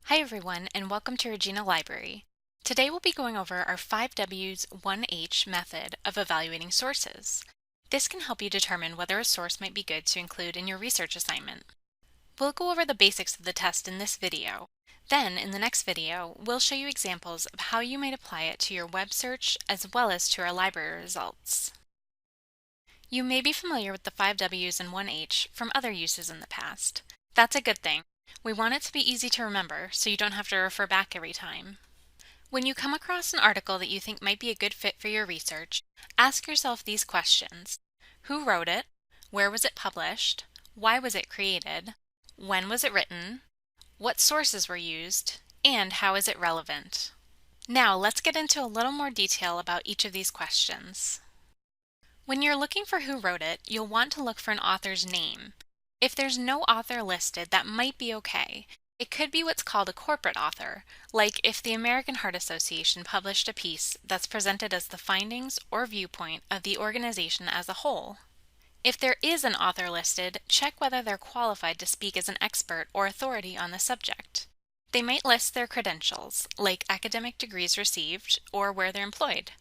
Hi everyone, and welcome to Regina Library. Today we'll be going over our 5Ws 1H method of evaluating sources. This can help you determine whether a source might be good to include in your research assignment. We'll go over the basics of the test in this video. Then, in the next video, we'll show you examples of how you might apply it to your web search as well as to our library results. You may be familiar with the 5Ws and 1H from other uses in the past. That's a good thing. We want it to be easy to remember so you don't have to refer back every time. When you come across an article that you think might be a good fit for your research, ask yourself these questions. Who wrote it? Where was it published? Why was it created? When was it written? What sources were used? And how is it relevant? Now let's get into a little more detail about each of these questions. When you're looking for who wrote it, you'll want to look for an author's name. If there's no author listed, that might be okay. It could be what's called a corporate author, like if the American Heart Association published a piece that's presented as the findings or viewpoint of the organization as a whole. If there is an author listed, check whether they're qualified to speak as an expert or authority on the subject. They might list their credentials, like academic degrees received or where they're employed.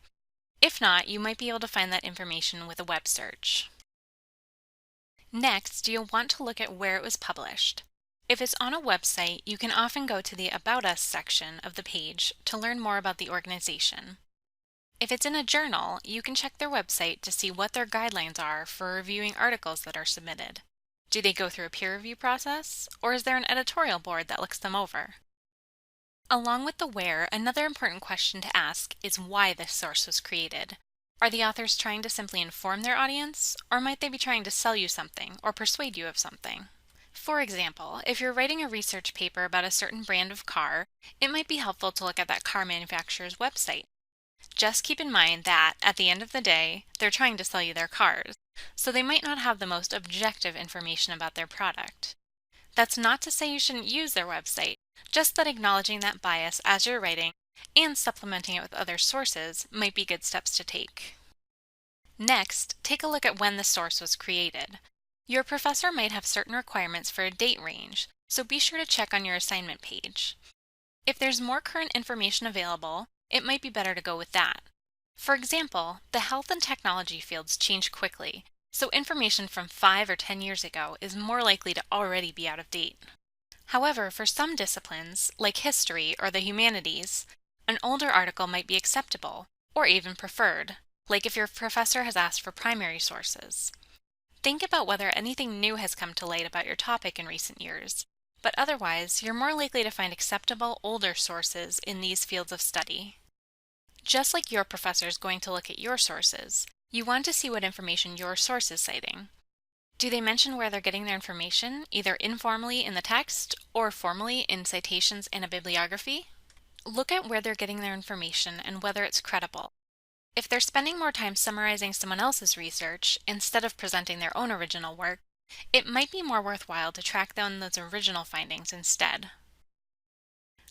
If not, you might be able to find that information with a web search. Next, you'll want to look at where it was published. If it's on a website, you can often go to the About Us section of the page to learn more about the organization. If it's in a journal, you can check their website to see what their guidelines are for reviewing articles that are submitted. Do they go through a peer review process, or is there an editorial board that looks them over? Along with the where, another important question to ask is why this source was created. Are the authors trying to simply inform their audience, or might they be trying to sell you something or persuade you of something? For example, if you're writing a research paper about a certain brand of car, it might be helpful to look at that car manufacturer's website. Just keep in mind that, at the end of the day, they're trying to sell you their cars, so they might not have the most objective information about their product. That's not to say you shouldn't use their website, just that acknowledging that bias as you're writing and supplementing it with other sources might be good steps to take. Next, take a look at when the source was created. Your professor might have certain requirements for a date range, so be sure to check on your assignment page. If there's more current information available, it might be better to go with that. For example, the health and technology fields change quickly, so information from 5 or 10 years ago is more likely to already be out of date. However, for some disciplines, like history or the humanities, an older article might be acceptable, or even preferred, like if your professor has asked for primary sources. Think about whether anything new has come to light about your topic in recent years, but otherwise, you're more likely to find acceptable older sources in these fields of study. Just like your professor is going to look at your sources, you want to see what information your source is citing. Do they mention where they're getting their information, either informally in the text or formally in citations and a bibliography? Look at where they're getting their information and whether it's credible. If they're spending more time summarizing someone else's research instead of presenting their own original work, it might be more worthwhile to track down those original findings instead.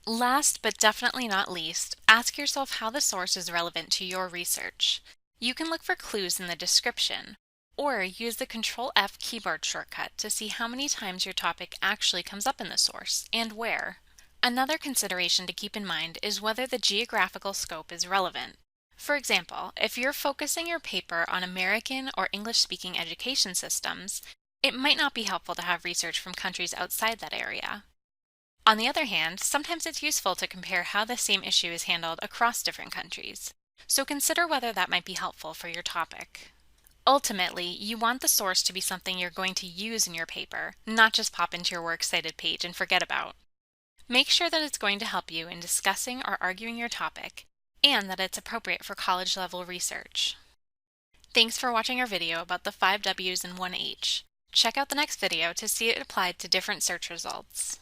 Last but definitely not least, ask yourself how the source is relevant to your research. You can look for clues in the description, or use the Ctrl+F keyboard shortcut to see how many times your topic actually comes up in the source, and where. Another consideration to keep in mind is whether the geographical scope is relevant. For example, if you're focusing your paper on American or English-speaking education systems, it might not be helpful to have research from countries outside that area. On the other hand, sometimes it's useful to compare how the same issue is handled across different countries, so consider whether that might be helpful for your topic. Ultimately, you want the source to be something you're going to use in your paper, not just pop into your Works Cited page and forget about. Make sure that it's going to help you in discussing or arguing your topic, and that it's appropriate for college-level research. Thanks for watching our video about the 5Ws and 1H. Check out the next video to see it applied to different search results.